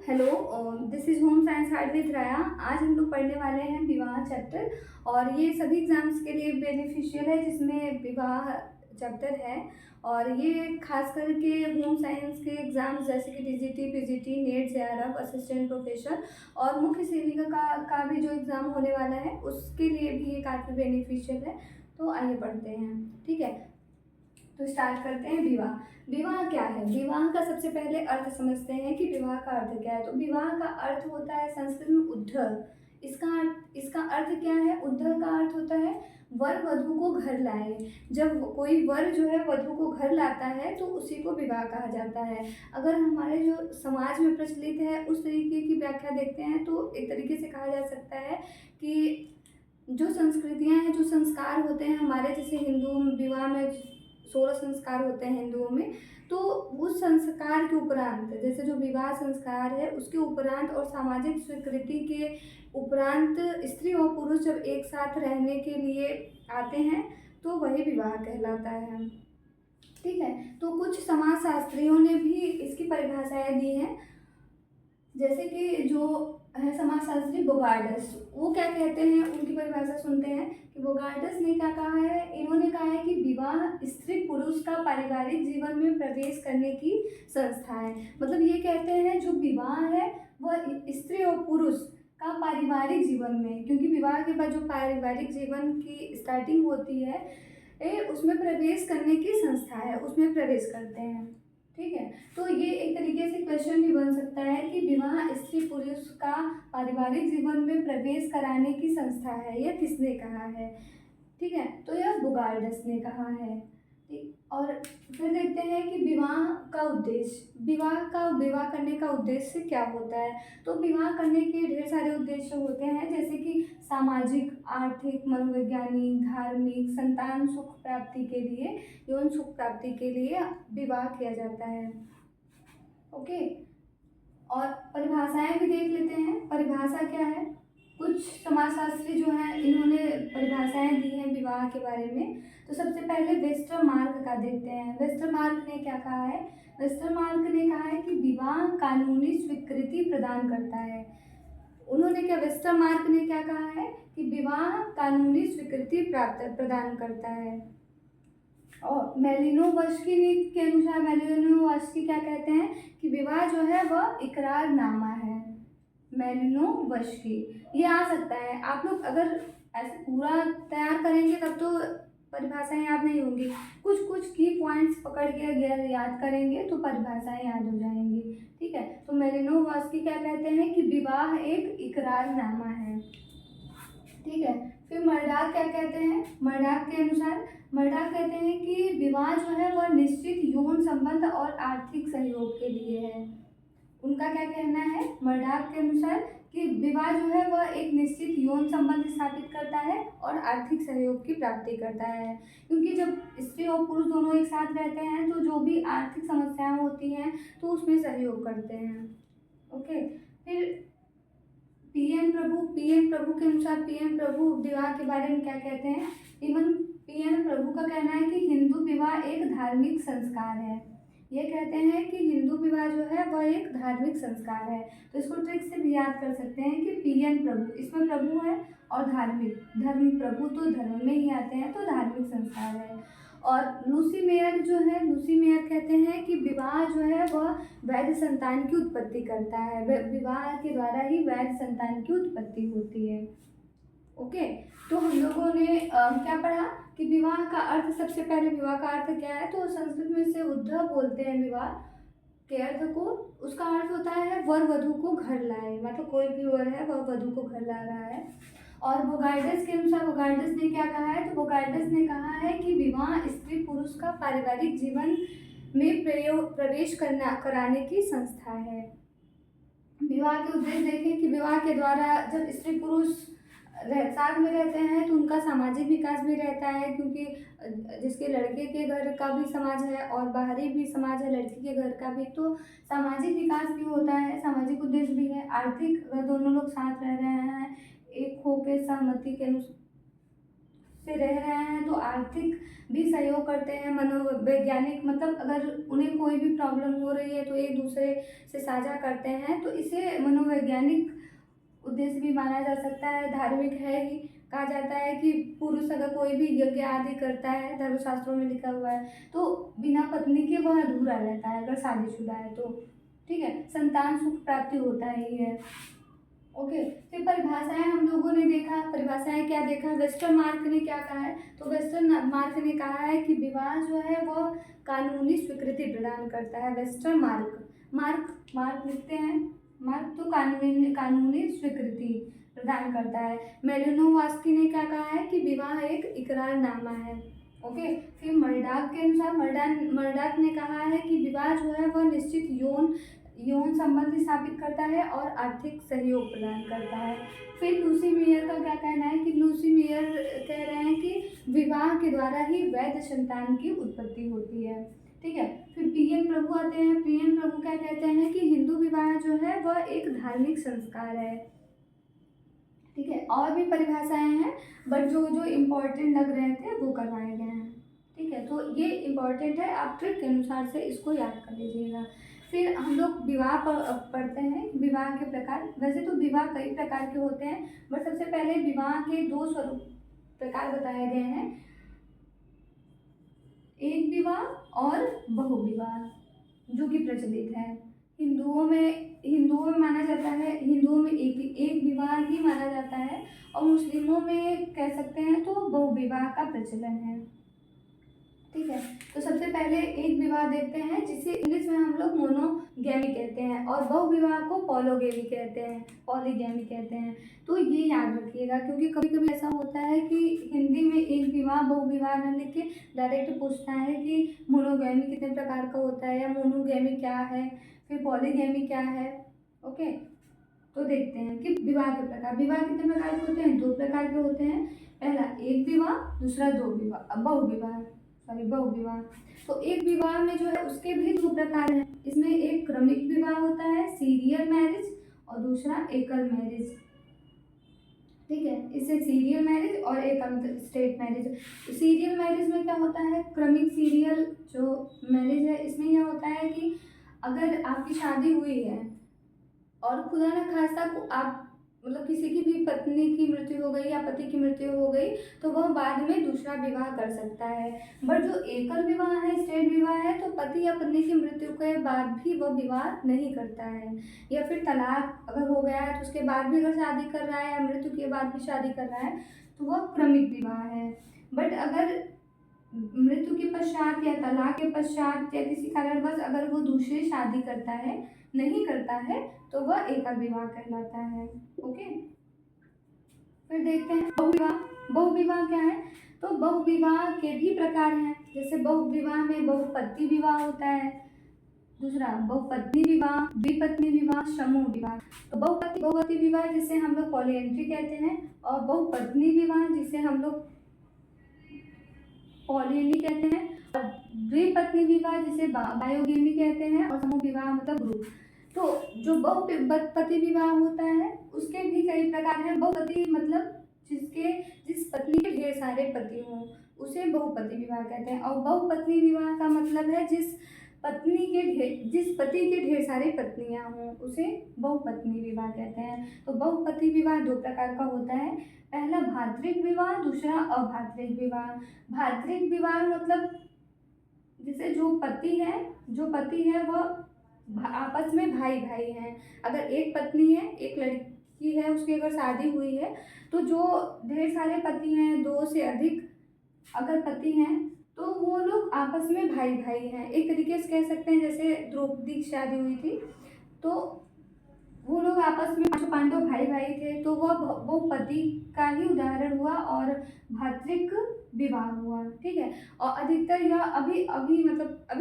Hello, this is home science hard with राया। आज हम लोग पढ़ने वाले हैं विवाह चैप्टर। और ये सभी एग्ज़ाम्स के लिए बेनिफिशियल है जिसमें विवाह चैप्टर है। और ये खास करके होम साइंस के एग्ज़ाम्स जैसे कि TGT, PGT, net, JRF, assistant professor और मुख्य सेविका का भी जो एग्ज़ाम होने वाला है उसके लिए भी ये काफ़ी बेनिफिशियल है। तो आइए पढ़ते हैं, ठीक है। तो स्टार्ट करते हैं। विवाह विवाह क्या है? विवाह का सबसे पहले अर्थ समझते हैं कि विवाह का अर्थ क्या है। तो विवाह का अर्थ होता है संस्कृत में उद्धव। इसका अर्थ क्या है? उद्धव का अर्थ होता है वर वधु को घर लाए। जब कोई वर जो है वधु को घर लाता है तो उसी को विवाह कहा जाता है। अगर हमारे जो समाज में प्रचलित है उस तरीके की व्याख्या देखते हैं तो एक तरीके से कहा जा सकता है कि जो संस्कृतियाँ हैं, जो संस्कार होते हैं हमारे, जैसे हिंदू विवाह में 16 संस्कार होते हैं हिंदुओं में, तो उस संस्कार के उपरांत, जैसे जो विवाह संस्कार है उसके उपरांत और सामाजिक स्वीकृति के उपरांत स्त्री और पुरुष जब एक साथ रहने के लिए आते हैं तो वही विवाह कहलाता है, ठीक है। तो कुछ समाजशास्त्रियों ने भी इसकी परिभाषाएं दी हैं, जैसे कि जो है समाजशास्त्री बोगार्डस, वो क्या कहते हैं, उनकी परिभाषा सुनते हैं कि बोगार्डस ने क्या कहा है। इन्होंने कहा है कि विवाह स्त्री पुरुष का पारिवारिक जीवन में प्रवेश करने की संस्था है। मतलब ये कहते हैं जो विवाह है वह स्त्री और पुरुष का पारिवारिक जीवन में, क्योंकि विवाह के बाद जो पारिवारिक जीवन की स्टार्टिंग होती है उसमें प्रवेश करने की संस्था है, उसमें प्रवेश करते हैं, ठीक है। तो ये एक तरीके से क्वेश्चन भी बन सकता है कि विवाह स्त्री पुरुष का पारिवारिक जीवन में प्रवेश कराने की संस्था है, यह किसने कहा है, ठीक है। तो यह बोगार्डस ने कहा है, ठीक। और फिर देखते हैं कि विवाह का उद्देश्य, विवाह करने का उद्देश्य क्या होता है। तो विवाह करने के ढेर सारे उद्देश्य होते हैं, जैसे कि सामाजिक, आर्थिक, मनोवैज्ञानिक, धार्मिक, संतान सुख प्राप्ति के लिए, यौन सुख प्राप्ति के लिए विवाह किया जाता है, ओके। और परिभाषाएं भी देख लेते हैं। परिभाषा क्या है? कुछ समाजशास्त्री जो हैं इन्होंने परिभाषाएं दी हैं विवाह के बारे में। तो सबसे पहले वेस्टरमार्क का देखते हैं। वेस्टरमार्क ने क्या कहा है? वेस्टरमार्क ने कहा है कि विवाह कानूनी स्वीकृति प्रदान करता है। उन्होंने क्या, वेस्टरमार्क ने क्या कहा है कि विवाह कानूनी स्वीकृति प्रदान करता है। और मेलिनोवस्की के अनुसार, मेलिनोवस्की क्या कहते हैं कि विवाह जो है वह इकरारनामा है। मेलिनोवस्की, ये आ सकता है, आप लोग अगर ऐसे पूरा तैयार करेंगे तब तो परिभाषाएं याद नहीं होंगी, कुछ कुछ की पॉइंट्स पकड़ के अगर याद करेंगे तो परिभाषाएं याद हो जाएंगी, ठीक है। तो मेलिनोवस्की क्या कहते हैं कि विवाह एक इकरारनामा है, ठीक है। फिर मर्डाक क्या कहते हैं? मर्डाक के अनुसार, मर्डाक कहते हैं कि विवाह जो है वह निश्चित यौन संबंध और आर्थिक सहयोग के लिए है। उनका क्या कहना है मर्डाक के अनुसार कि विवाह जो है वह एक निश्चित यौन संबंध स्थापित करता है और आर्थिक सहयोग की प्राप्ति करता है, क्योंकि जब स्त्री और पुरुष दोनों एक साथ रहते हैं तो जो भी आर्थिक समस्याएं होती हैं तो उसमें सहयोग करते हैं, ओके। फिर पीएन प्रभु के अनुसार, पीएन प्रभु विवाह के बारे में क्या कहते हैं? इवन पीएन प्रभु का कहना है कि हिंदू विवाह एक धार्मिक संस्कार है। ये कहते हैं कि हिंदू विवाह जो है वह एक धार्मिक संस्कार है। तो इसको ट्रिक से भी याद कर सकते हैं कि पीएन प्रभु, इसमें प्रभु है और धार्मिक, धर्म, प्रभु तो धर्म में ही आते हैं तो धार्मिक संस्कार है। और लूसी मेयर जो है, लूसी मेयर कहते हैं कि विवाह जो है वह वैध संतान की उत्पत्ति करता है, विवाह के द्वारा ही वैध संतान की उत्पत्ति होती है, ओके। तो हम लोगों ने क्या पढ़ा कि विवाह का अर्थ, सबसे पहले विवाह का अर्थ क्या है, तो संस्कृत में इसे उद्धव बोलते हैं विवाह के अर्थ को। उसका अर्थ होता है वर वधु को घर लाए, मतलब कोई भी वर है वह वधु को घर ला रहा है। और बोगार्डस के अनुसार, बोगार्डस ने क्या कहा है, तो बोगार्डस ने कहा है कि विवाह स्त्री पुरुष का पारिवारिक जीवन में प्रवेश कराने की संस्था है। विवाह के उद्देश्य देखें कि विवाह के द्वारा जब स्त्री पुरुष साथ में रहते हैं तो उनका सामाजिक विकास भी रहता है, क्योंकि जिसके लड़के के घर का भी समाज है और बाहरी भी समाज है लड़की के घर का भी, तो सामाजिक विकास भी होता है, सामाजिक उद्देश्य भी है। आर्थिक, दोनों लोग साथ रह रहे हैं एक होकर सहमति के अनुसार, से रह रहे हैं तो आर्थिक भी सहयोग करते हैं। मनोवैज्ञानिक मतलब अगर उन्हें कोई भी प्रॉब्लम हो रही है तो एक दूसरे से साझा करते हैं, तो इसे मनोवैज्ञानिक उद्देश्य भी माना जा सकता है। धार्मिक है ही, कहा जाता है कि पुरुष अगर कोई भी यज्ञ आदि करता है, धर्मशास्त्रों में लिखा हुआ है, तो बिना पत्नी के वह अधूरा रहता है अगर शादीशुदा है तो। ठीक है, संतान सुख प्राप्ति होता ही है। ओके, फिर परिभाषाएं हम लोगों ने देखा। परिभाषाएं क्या देखा, वेस्टर्न मार्क ने क्या कहा है, तो वेस्टर्न मार्क ने कहा है कि विवाह जो है वह कानूनी स्वीकृति प्रदान करता है। वेस्टर्न मार्क, मार्क लिखते हैं, मार्क तो कानूनी स्वीकृति प्रदान करता है। मेलिनोवस्की ने क्या कहा है कि विवाह एक इकरारनामा है। ओके, फिर मर्डाक के अनुसार मर्डाक ने कहा है कि विवाह जो है वह निश्चित यौन संबंध स्थापित करता है और आर्थिक सहयोग प्रदान करता है। फिर लूसी मेयर का क्या कहना है कि लूसी मेयर कह रहे हैं कि विवाह के द्वारा ही वैध संतान की उत्पत्ति होती है। ठीक है, फिर पी.एन. प्रभु आते हैं। पी.एन. प्रभु क्या कहते हैं कि हिंदू विवाह जो है वह एक धार्मिक संस्कार है। ठीक है, और भी परिभाषाएं हैं बट जो इम्पोर्टेंट लग रहे थे वो करवाए गए हैं। ठीक है, तो ये इम्पोर्टेंट है, आप ट्रिक के अनुसार से इसको याद कर लीजिएगा। फिर हम लोग विवाह पढ़ते हैं, विवाह के प्रकार। वैसे तो विवाह कई प्रकार के होते हैं, बट सबसे पहले विवाह के 2 स्वरूप प्रकार बताए गए हैं, एक विवाह और बहुविवाह, जो कि प्रचलित है। हिंदुओं में माना जाता है, हिंदुओं में एक विवाह ही माना जाता है, और मुस्लिमों में कह सकते हैं तो बहुविवाह का प्रचलन है। ठीक है, तो सबसे पहले एक विवाह देखते हैं जिसे इंग्लिश में हम लोग मोनोगैमी कहते हैं, और बहुविवाह को पॉलीगैमी कहते हैं। तो ये याद रखिएगा, क्योंकि कभी कभी ऐसा होता है कि हिंदी में एक विवाह बहुविवाह न लिख के डायरेक्ट पूछता है कि मोनोगैमी कितने प्रकार का होता है, या मोनोगैमी क्या है, फिर पॉलीगैमी क्या है। ओके, तो देखते हैं कि विवाह के प्रकार। विवाह कितने प्रकार के होते हैं, 2 प्रकार के होते हैं। पहला एक विवाह, दूसरा बहुविवाह। तो एक विवाह में जो है उसके भी 2 प्रकार हैं। इसमें एक क्रमिक विवाह होता है, सीरियल मैरिज, और दूसरा एकल मैरिज। ठीक है, इससे सीरियल मैरिज और एकल स्टेट मैरिज। सीरियल मैरिज में क्या होता है, क्रमिक सीरियल जो मैरिज है इसमें यह होता है कि अगर आपकी शादी हुई है और खुदा न खास्ता आप मतलब किसी की भी पत्नी की मृत्यु हो गई या पति की मृत्यु हो गई, तो वह बाद में दूसरा विवाह कर सकता है। बट जो एकल विवाह है, स्टेट विवाह है, तो पति या पत्नी की मृत्यु के बाद भी वह विवाह नहीं करता है, या फिर तलाक अगर हो गया है तो उसके बाद भी अगर शादी कर रहा है, या मृत्यु के बाद भी शादी कर रहा है, तो वह क्रमिक विवाह है। बट अगर मृत्यु के पश्चात या तलाक के पश्चात या किसी कारणवश अगर वो दूसरी शादी नहीं करता है, तो वह एकल विवाह कहलाता है। ओके, फिर देखते हैं बहुविवाह क्या है। तो बहुविवाह के भी प्रकार हैं, जैसे बहुविवाह में बहुपति विवाह होता है, दूसरा बहुपत्नी विवाह, द्विपत्नी विवाह, समूह विवाह। तो बहुपति विवाह जिसे हम लोग पॉलीएंट्री कहते हैं, और बहुपत्नी विवाह जिसे हम लोग पॉलीएंट्री कहते हैं, और द्विपत्नी विवाह जिसे बायोगेमी कहते हैं, और समूह विवाह मतलब ग्रुप। तो जो बहुपति विवाह होता है उसके भी कई प्रकार हैं। बहुपति मतलब जिस पत्नी के ढेर सारे पति हों उसे बहुपति विवाह कहते हैं, और बहुपत्नी विवाह का मतलब है जिस पति के ढेर सारी पत्नियां हों उसे बहुपत्नी विवाह कहते हैं। तो बहुपति विवाह 2 प्रकार का होता है, पहला भातृक विवाह, दूसरा अभातृक विवाह। भातृक विवाह मतलब जैसे जो पति है वह आपस में भाई हैं। अगर एक पत्नी है, एक लड़की है, उसकी अगर शादी हुई है, तो जो ढेर सारे पति हैं, 2 से अधिक अगर पति हैं, तो वो लोग आपस में भाई हैं। एक तरीके से कह सकते हैं जैसे द्रौपदी की शादी हुई थी, तो वो लोग आपस में 5 पांडव भाई थे, तो वह बहुपति का ही उदाहरण हुआ और भातृक विवाह हुआ। ठीक है, और अधिकतर यह अभी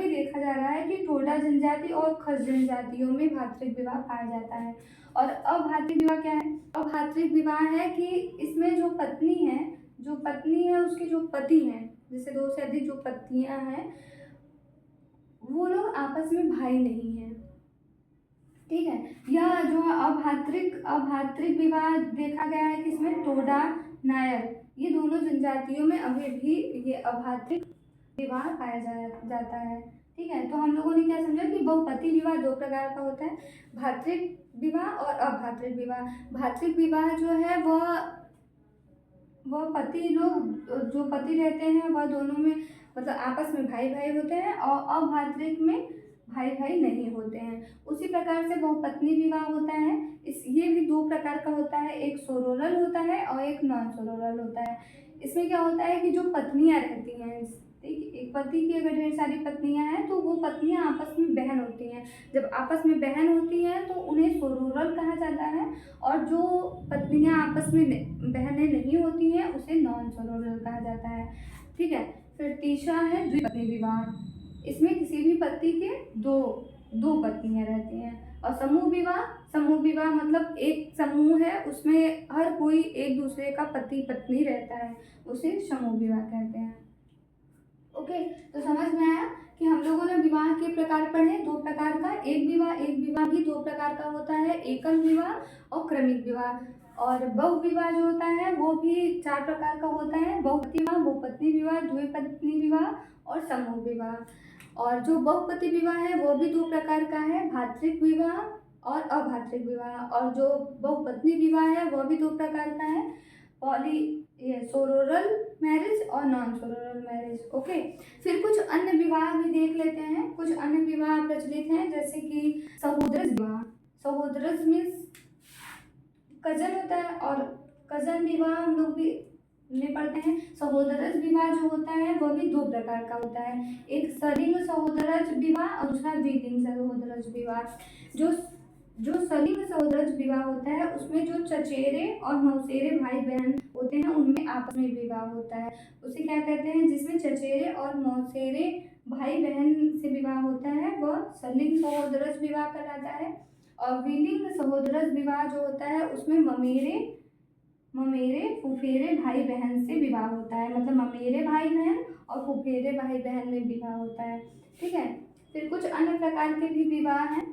देखा जा रहा है कि टोडा जनजाति और खस जनजातियों में भातृक विवाह पाया जाता है। और अभातृक विवाह क्या है, अभातृक विवाह है कि इसमें जो पत्नी है उसके जो पति हैं, जैसे 2 से अधिक जो पत्नियां हैं, वो लोग आपस में भाई नहीं हैं। ठीक है, यह जो अभातृक विवाह देखा गया है कि इसमें टोडा नायर ये दोनों जनजातियों में अभी भी ये अभात्रिक विवाह पाया जाता है। ठीक है, तो हम लोगों ने क्या समझा कि बहुपति विवाह दो प्रकार का होता है, भातृक विवाह और अभातृक विवाह। भातृक विवाह जो है वह पति लोग जो पति रहते हैं वह दोनों में मतलब आपस में भाई भाई होते हैं, और अभातृक में भाई भाई नहीं होते हैं। उसी प्रकार से बहुपत्नी विवाह होता है, ये भी दो प्रकार का होता है, एक सोरोरल होता है और एक नॉन सोरोरल होता है। इसमें क्या होता है कि जो पत्नियां रहती हैं, ठीक, एक पति की अगर ढेर सारी पत्नियां हैं तो वो पत्नियां आपस में बहन होती हैं। जब आपस में बहन होती हैं तो उन्हें सोरोरल कहा जाता है, और जो पत्नियां आपस में बहनें नहीं होती हैं उसे नॉन सोरोरल कहा जाता है। ठीक है, फिर तीसरा है द्विपत्नी विवाह। इसमें किसी भी पति के दो दो पत्नियां रहती हैं। और समूह विवाह मतलब एक समूह है, उसमें हर कोई एक दूसरे का पति पत्नी रहता है, उसे समूह विवाह कहते हैं। ओके, तो समझ में आया कि हम लोगों ने विवाह के प्रकार पढ़े, दो प्रकार का। एक विवाह भी दो प्रकार का होता है, एकल विवाह और क्रमिक विवाह। और बहु विवाह जो होता है वो भी चार प्रकार का होता है, बहुपति विवाह, बहुपत्नी विवाह, द्विपत्नी विवाह और समूह विवाह। और जो बहुपति विवाह है वो भी दो प्रकार का है, भातृक विवाह और अभातृक विवाह। और जो बहुपत्नी विवाह है वह भी दो प्रकार का है, सोरोरल मैरिज और नॉन सोरोरल मैरिज। ओके, फिर कुछ अन्य विवाह भी देख लेते हैं। कुछ अन्य विवाह प्रचलित हैं, जैसे कि सहोदरज विवाह। सहोदरज मीन्स कजन होता है, और कजन विवाह हम लोग भी में पढ़ते हैं। सहोदरज विवाह जो होता है वह भी दो प्रकार का होता है, एक सलिंग सहोदरज विवाह और दूसरा द्विलिंग सहोदरज विवाह। जो सलिंग सहोदरज विवाह होता है उसमें जो चचेरे और मौसेरे भाई बहन होते हैं उनमें आपस में विवाह होता है, उसे क्या कहते हैं? जिसमें चचेरे और मौसेरे भाई बहन से विवाह होता है वह सलिंग सहोदरज विवाह कहलाता है। और द्विलिंग सहोदरज विवाह जो होता है उसमें ममेरे फुफेरे भाई बहन से विवाह होता है, मतलब ममेरे भाई बहन और फुफेरे भाई बहन में विवाह होता है। ठीक है, फिर कुछ अन्य प्रकार के भी विवाह हैं,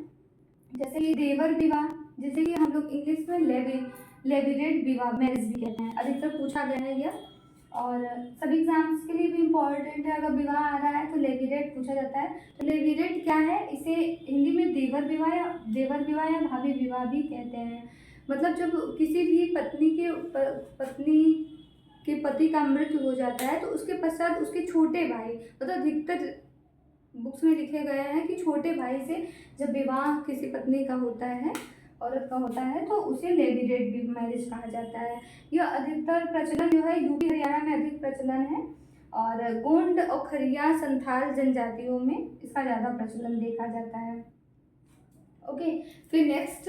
जैसे कि देवर विवाह, जैसे कि हम लोग इंग्लिश में लेविरेट विवाह मैरिज भी कहते हैं, अधिकतर पूछा गया है यह, और सभी एग्जाम्स के लिए भी इम्पोर्टेंट है। अगर विवाह आ रहा है तो लेविरेट पूछा जाता है। तो लेविरेट क्या है? इसे हिंदी में देवर विवाह या भाभी विवाह भी कहते हैं। मतलब जब किसी भी पत्नी के पति का मृत्यु हो जाता है तो उसके पश्चात उसके छोटे भाई, मतलब अधिकतर बुक्स में लिखे गए हैं कि छोटे भाई से जब विवाह किसी पत्नी का होता है, औरत का होता है, तो उसे लेविरेट मैरिज कहा जाता है। यह अधिकतर प्रचलन जो है यूपी हरियाणा में अधिक प्रचलन है, और गोंड और खरिया संथाल जनजातियों में इसका ज़्यादा प्रचलन देखा जाता है। ओके, फिर नेक्स्ट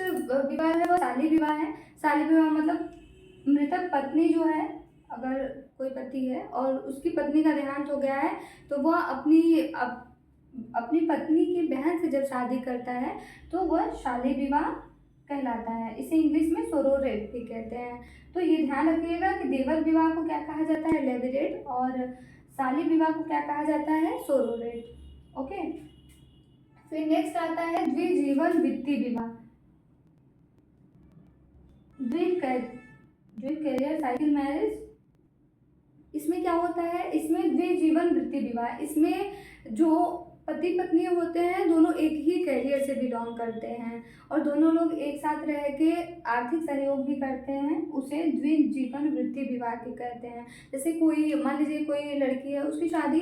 विवाह है वो शाली विवाह है। शाली विवाह मतलब मृतक पत्नी जो है, अगर कोई पति है और उसकी पत्नी का देहांत हो गया है तो वह अपनी पत्नी की बहन से जब शादी करता है तो वह शाली विवाह कहलाता है। इसे इंग्लिश में सोरोरेट भी कहते हैं। तो ये ध्यान रखिएगा कि देवर विवाह को क्या कहा जाता है? लेविरेट, और शाली विवाह को क्या कहा जाता है? सोरोरेट। ओके, फिर नेक्स्ट आता है द्विजीवन वृत्ति विवाह, करियर साइकिल मैरिज। इसमें क्या होता है? इसमें द्विजीवन वृत्ति विवाह, इसमें जो पति पत्नी होते हैं दोनों एक ही कैरियर से बिलोंग करते हैं और दोनों लोग एक साथ रह के आर्थिक सहयोग भी करते हैं, उसे द्विजीवन वृत्ति विवाह के कहते हैं। जैसे कोई मान लीजिए कोई लड़की है, उसकी शादी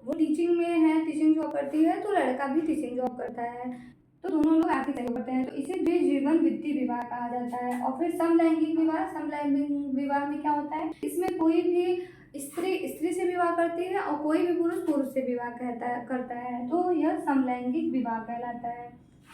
वो टीचिंग में है, टीचिंग जॉब करती है, तो लड़का भी टीचिंग जॉब करता है, तो दोनों लोग आर्थिक सहयोग करते हैं, तो इसे द्विजीवन वृत्ति विवाह कहा जाता है। और फिर समलैंगिक विवाह में क्या होता है? इसमें कोई भी स्त्री से विवाह करती है और कोई भी पुरुष से विवाह करता है, तो यह समलैंगिक विवाह कहलाता है।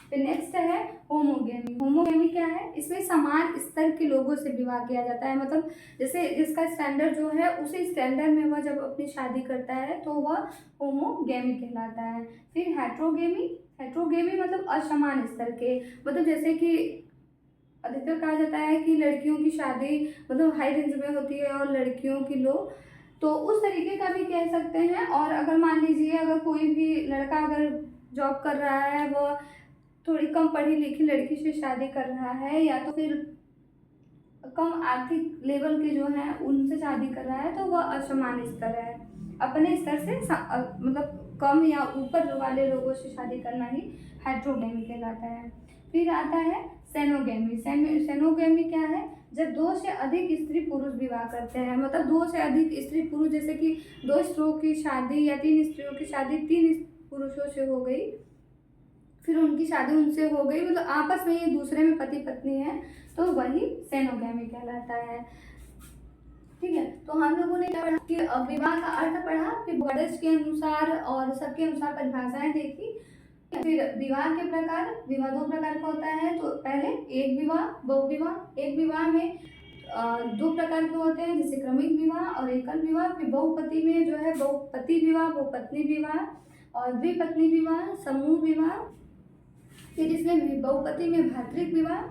फिर नेक्स्ट है होमोगेमी क्या है? इसमें समान स्तर के लोगों से विवाह किया जाता है, मतलब जैसे जिसका स्टैंडर्ड जो है उसी स्टैंडर्ड में वह जब अपनी शादी करता है तो वह होमोगेमी कहलाता है। फिर हेट्रोगेमी मतलब असमान स्तर के, मतलब जैसे कि अधिकतर कहा जाता है कि लड़कियों की शादी मतलब हाई रेंज में होती है और लड़कियों की लो, तो उस तरीके का भी कह सकते हैं। और अगर मान लीजिए अगर कोई भी लड़का अगर जॉब कर रहा है, वो थोड़ी कम पढ़ी लिखी लड़की से शादी कर रहा है, या तो फिर कम आर्थिक लेवल के जो हैं उनसे शादी कर रहा है तो वह असमान स्तर है। अपने स्तर से मतलब कम या ऊपर वाले लोगों से शादी करना ही हेट्रोगेमी कहलाता है। फिर आता है सेनोगेमी। सेनोगेमी क्या है? जब दो से अधिक स्त्री पुरुष विवाह करते हैं, मतलब दो से अधिक स्त्री पुरुष, जैसे कि दो स्त्रियों की शादी या तीन स्त्रियों की शादी तीन पुरुषों से हो गई, फिर उनकी शादी उनसे हो गई, मतलब आपस में ये दूसरे में पति पत्नी है, तो वही सेनोगेमी कहलाता है। ठीक है, तो हम लोगों ने क्या पढ़ा कि विवाह का अर्थ पढ़ा, फिर वर्ड्स के अनुसार और सबके अनुसार परिभाषाएं देखी। फिर विवाह के प्रकार, विवाह दो प्रकार का होता है। तो पहले एक विवाह, बहुविवाह। एक विवाह में दो प्रकार के होते हैं, जैसे क्रमिक विवाह और एकल विवाह। फिर बहुपति में जो है बहुपति विवाह, बहुपत्नी विवाह और द्विपत्नी विवाह, समूह विवाह। फिर इसमें बहुपति में भातृक विवाह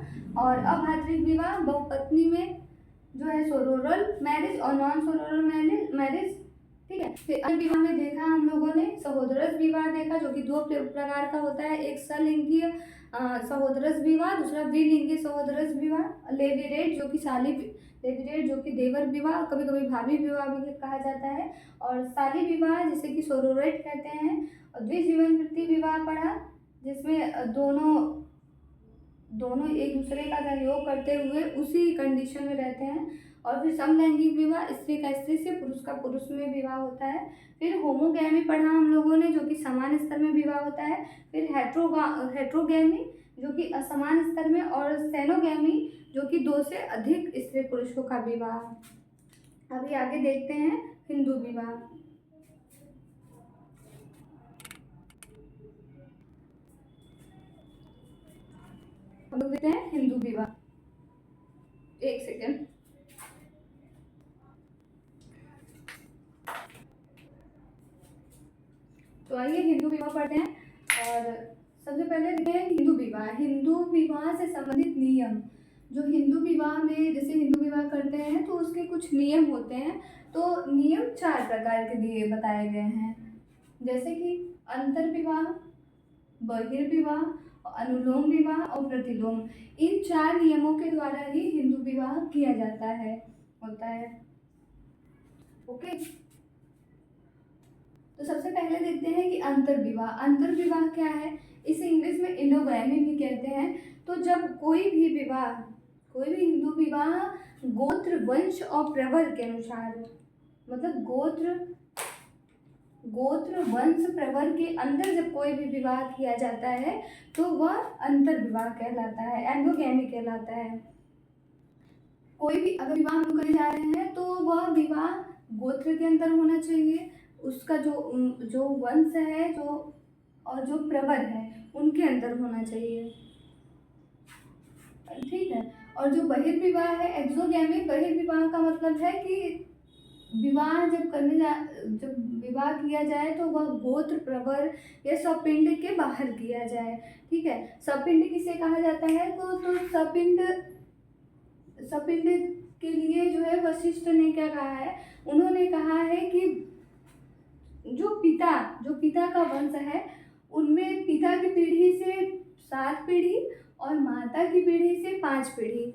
और अभातृक विवाह। बहुपत्नी में जो है सोरोरल मैरिज और नॉन सोरोरल मैरिज। ठीक है, फिर अन्य विवाह में देखा हम लोगों ने सहोदरस विवाह देखा, जो कि दो प्रकार का होता है, एक सलिंगीय सहोदरस विवाह, दूसरा द्विलिंगीय सहोदरस विवाह। लेविरेट जो कि लेविरेट जो कि देवर विवाह, कभी कभी भाभी विवाह भी कहा जाता है, और साली विवाह जिसे कि सोरोरेट कहते हैं। और द्विजीवन वृत्ति विवाह पढ़ा, जिसमें दोनों एक दूसरे का सहयोग करते हुए उसी कंडीशन में रहते हैं। और फिर समलैंगिक विवाह, स्त्री का स्त्री से, पुरुष का पुरुष में विवाह होता है। फिर होमोगैमी पढ़ा हम लोगों ने, जो कि समान स्तर में विवाह होता है। फिर हेट्रोगैमी जो कि असमान स्तर में, और सेनोगैमी जो कि दो से अधिक स्त्री पुरुषों का विवाह। अभी आगे देखते हैं हिंदू विवाह। हम लोग देखते हैं हिंदू विवाह। एक सेकेंड। तो आइए हिंदू विवाह पढ़ते हैं। और सबसे पहले देखते हैं हिंदू विवाह। हिंदू विवाह से संबंधित नियम। जो हिंदू विवाह में, जैसे हिंदू विवाह करते हैं तो उसके कुछ नियम होते हैं। तो नियम 4 प्रकार के दिए बताए गए हैं, जैसे कि अंतर्विवाह, बहिर्विवाह, अनुलोम विवाह और प्रतिलोम। इन 4 नियमों के द्वारा ही हिंदू विवाह किया जाता है, होता है। ओके, तो सबसे पहले देखते हैं कि अंतर्विवाह। अंतर्विवाह क्या है? इसे इंग्लिश में इंडोगैमी भी कहते हैं। तो जब कोई भी हिंदू विवाह गोत्र, वंश और प्रवर के अनुसार, मतलब गोत्र वंश प्रवर के अंदर जब कोई भी विवाह किया जाता है तो वह अंतर्विवाह कहलाता है, एंडोगैमी कहलाता है। कोई भी अगर विवाह हम करने जा रहे हैं तो वह विवाह गोत्र के अंदर होना चाहिए, उसका जो वंश है और जो प्रवर है उनके अंदर होना चाहिए। ठीक है, और जो बहिर्विवाह है, एक्सोगैमी, बहिर्विवाह का मतलब है कि विवाह जब विवाह किया जाए तो वह गोत्र, प्रवर या स्वपिंड के बाहर किया जाए। ठीक है, स्वपिंड किसे कहा जाता है? तो स्वपिंड के लिए जो है वशिष्ठ ने क्या कहा है? उन्होंने कहा है कि जो पिता का वंश है उनमें पिता की पीढ़ी से 7 पीढ़ी और माता की पीढ़ी से 5 पीढ़ी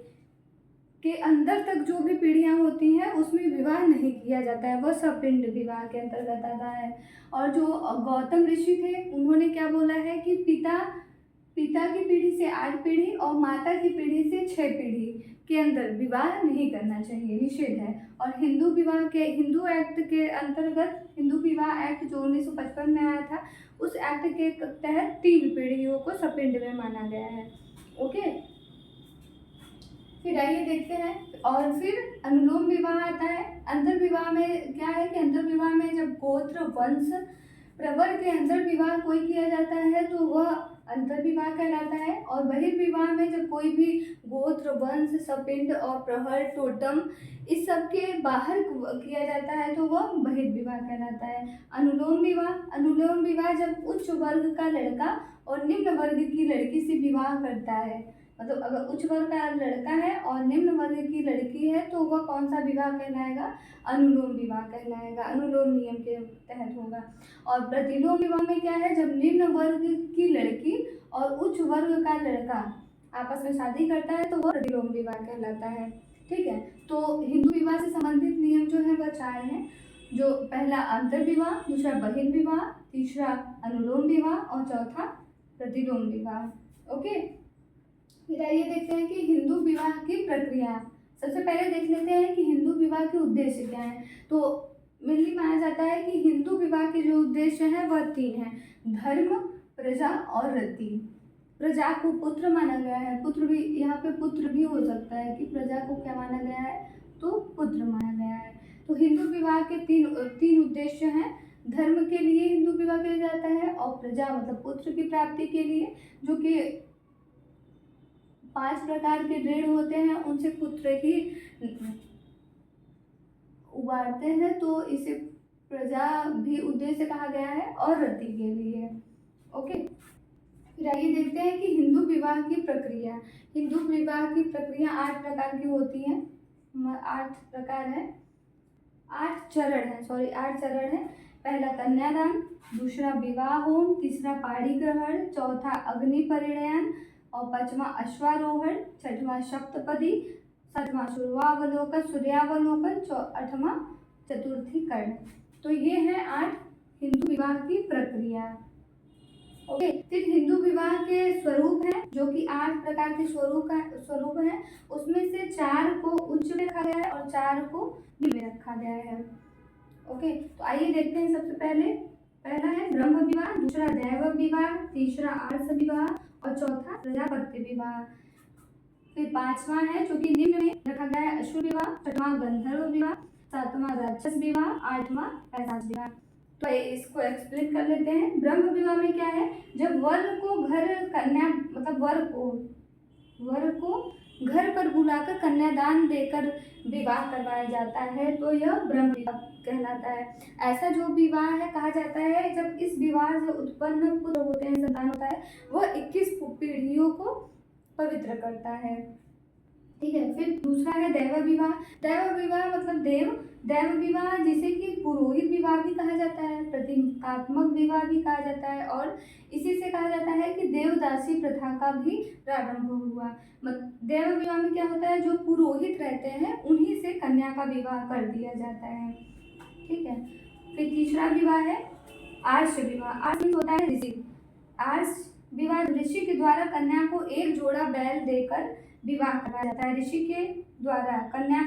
के अंदर तक जो भी पीढ़ियां होती हैं उसमें विवाह नहीं किया जाता है, वह स्वपिंड विवाह के अंतर्गत आता है। और जो गौतम ऋषि थे उन्होंने क्या बोला है कि पिता की पीढ़ी से 8 पीढ़ी और माता की पीढ़ी से 6 पीढ़ी के अंदर विवाह नहीं करना चाहिए, निषेध है। और हिंदू एक्ट के अंतर्गत, हिंदू विवाह एक्ट जो 1955 में आया था, उस एक्ट के तहत 3 पीढ़ियों को स्वपिंड में माना गया है। ओके, फिर आइए देखते हैं। और फिर अनुलोम विवाह आता है। अंतर्विवाह में क्या है कि अंतर्विवाह में जब गोत्र, वंश, प्रवर के अंदर विवाह कोई किया जाता है तो वह अंतर्विवाह कहलाता है। और बहिर्विवाह में जब कोई भी गोत्र, वंश, स्वपिंड और प्रहर, टोटम इस सब के बाहर किया जाता है तो वह बहिर्विवाह कहलाता है। अनुलोम विवाह जब उच्च वर्ग का लड़का और निम्न वर्ग की लड़की से विवाह करता है, मतलब अगर उच्च वर्ग का लड़का है और निम्न वर्ग की लड़की है तो वह कौन सा विवाह कहलाएगा? अनुलोम विवाह कहलाएगा, अनुलोम नियम के तहत होगा। और प्रतिलोम विवाह में क्या है? जब निम्न वर्ग की लड़की और उच्च वर्ग का लड़का आपस में शादी करता है तो वह प्रतिलोम विवाह कहलाता है। ठीक है। तो हिंदू विवाह से संबंधित नियम जो है वह 4 हैं। जो पहला अंतर्विवाह, दूसरा बहिर्विवाह, तीसरा अनुलोम विवाह और चौथा प्रतिलोम विवाह। ओके, फिर आइए देखते हैं कि हिंदू विवाह की प्रक्रिया। सबसे पहले देख लेते हैं कि हिंदू विवाह के उद्देश्य क्या हैं। तो मेनली माना जाता है कि हिंदू विवाह के जो उद्देश्य हैं वह 3 हैं: धर्म, प्रजा और रति। प्रजा को पुत्र माना गया है, पुत्र भी यहाँ पे पुत्र भी हो सकता है कि प्रजा को क्या माना गया है, तो पुत्र माना गया है। तो हिंदू विवाह के तीन उद्देश्य हैं। धर्म के लिए हिंदू विवाह किया जाता है, और प्रजा मतलब पुत्र की प्राप्ति के लिए, जो कि 5 प्रकार के ऋण होते हैं उनसे पुत्र ही उबारते हैं, तो इसे प्रजा भी उद्देश्य कहा गया है, और रति के लिए। ओके, फिर आइए देखते हैं कि हिंदू विवाह की प्रक्रिया। हिंदू विवाह की प्रक्रिया 8 प्रकार की होती है। 8 प्रकार है, 8 चरण है। पहला कन्यादान, दूसरा विवाह होम, तीसरा पाणी ग्रहण, चौथा अग्नि परिणयन और 5वां अश्वारोहण, 6वां सप्तपदी, 7वां सूर्यावलोकन, 8वां चतुर्थी कर्ण। तो ये है 8 हिंदू विवाह की प्रक्रिया। ओके, फिर हिंदू विवाह के स्वरूप हैं, जो कि 8 प्रकार के स्वरूप हैं। उसमें से 4 को उच्च में रखा गया है और 4 को निम्न में रखा गया है। ओके, तो आइए देखते हैं। सबसे पहला है ब्रह्म विवाह, दूसरा दैव विवाह, तीसरा आर्ष विवाह और चौथा प्रजापत्य विवाह। फिर 5वां है जो कि निम्न में रखा गया है अश्व विवाह, 6वां गंधर्व विवाह, 7वां राक्षस विवाह, 8वां पैशाच विवाह। तो इसको एक्सप्लेन कर लेते हैं। ब्रह्म विवाह में क्या है, जब वर को घर पर बुलाकर कन्यादान देकर विवाह करवाया जाता है, तो यह ब्रह्म विवाह कहलाता है। ऐसा जो विवाह है कहा जाता है जब इस विवाह से उत्पन्न पुत्र होते हैं, संतान होता है, वह 21 पीढ़ियों को पवित्र करता है। ठीक है, फिर दूसरा है दैव विवाह। दैव विवाह मतलब दैव विवाह जिसे कि पुरोहित विवाह भी कहा जाता है, प्रतीकात्मक विवाह भी कहा जाता है, और इसी से कहा जाता है कि देवदासी प्रथा का भी प्रारंभ हुआ। दैव विवाह में क्या होता है, जो पुरोहित रहते हैं उन्हीं से कन्या का विवाह कर दिया जाता है। ठीक है, फिर तीसरा विवाह है आर्ष विवाह। आर्ष होता है ऋषि। आर्ष विवाह ऋषि के द्वारा कन्या को एक जोड़ा बैल देकर विवाह कराया जाता है। ऋषि के द्वारा कन्या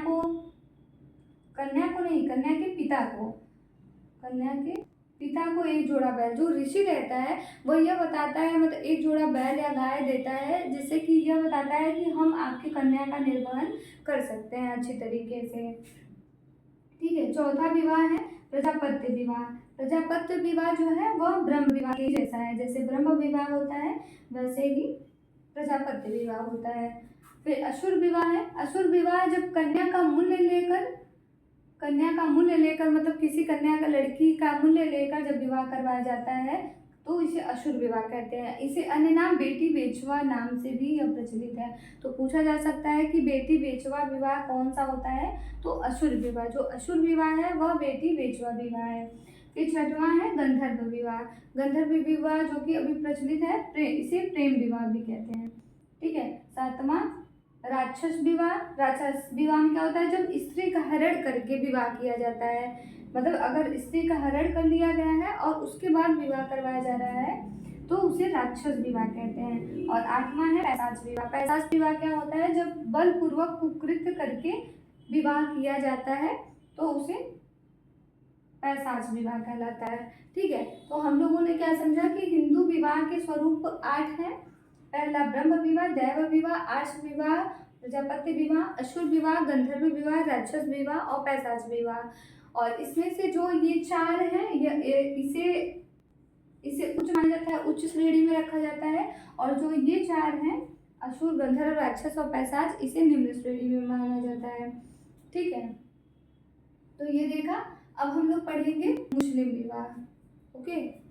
के पिता को एक जोड़ा बैल, जो ऋषि रहता है वह यह बताता है, मतलब एक जोड़ा बैल या गाय देता है, जिससे कि यह बताता है कि हम आपकी कन्या का निर्वहन कर सकते हैं अच्छी तरीके से। ठीक है, चौथा विवाह है प्रजापत्य विवाह। प्रजापत्य विवाह जो है वह ब्रह्म विवाह के जैसा है, जैसे ब्रह्म विवाह होता है वैसे ही प्रजापत्य विवाह होता है। फिर असुर विवाह है। असुर विवाह जब कन्या का मूल्य लेकर मतलब किसी कन्या का लड़की का मूल्य लेकर जब विवाह करवाया जाता है तो इसे असुर विवाह कहते हैं। इसे अन्य नाम बेटी बेचवा नाम से भी यह प्रचलित है। तो पूछा जा सकता है कि बेटी बेचवा विवाह कौन सा होता है, तो असुर विवाह। जो असुर विवाह है वह बेटी बेचवा विवाह है। फिर 6वां है गंधर्व विवाह। गंधर्व विवाह जो कि अभी प्रचलित है, इसे प्रेम विवाह भी कहते हैं। ठीक है, 7वां राक्षस विवाह। राक्षस विवाह में क्या होता है, जब स्त्री का हरण करके विवाह किया जाता है, मतलब अगर स्त्री का हरण कर लिया गया है और उसके बाद विवाह करवाया जा रहा है तो उसे राक्षस विवाह कहते हैं। और 8वां है पैशाच विवाह। पैशाच विवाह क्या होता है, जब बलपूर्वक कुकृत्य करके विवाह किया जाता है तो उसे पैशाच विवाह कहलाता है। ठीक है, तो हम लोगों ने क्या समझा कि हिंदू विवाह के स्वरूप 8 हैं। पहला ब्रह्म विवाह, दैव विवाह, आर्ष विवाह, प्रजापत्य विवाह, असुर विवाह, गंधर्व विवाह, राक्षस विवाह और पैशाच विवाह। और इसमें से जो ये 4 हैं इसे उच्च माना जाता है, उच्च श्रेणी में रखा जाता है, और जो ये 4 हैं असुर, गंधर्व, राक्षस और पैशाच, इसे निम्न श्रेणी में माना जाता है। ठीक है, तो ये देखा। अब हम लोग पढ़ेंगे मुस्लिम विवाह। ओके।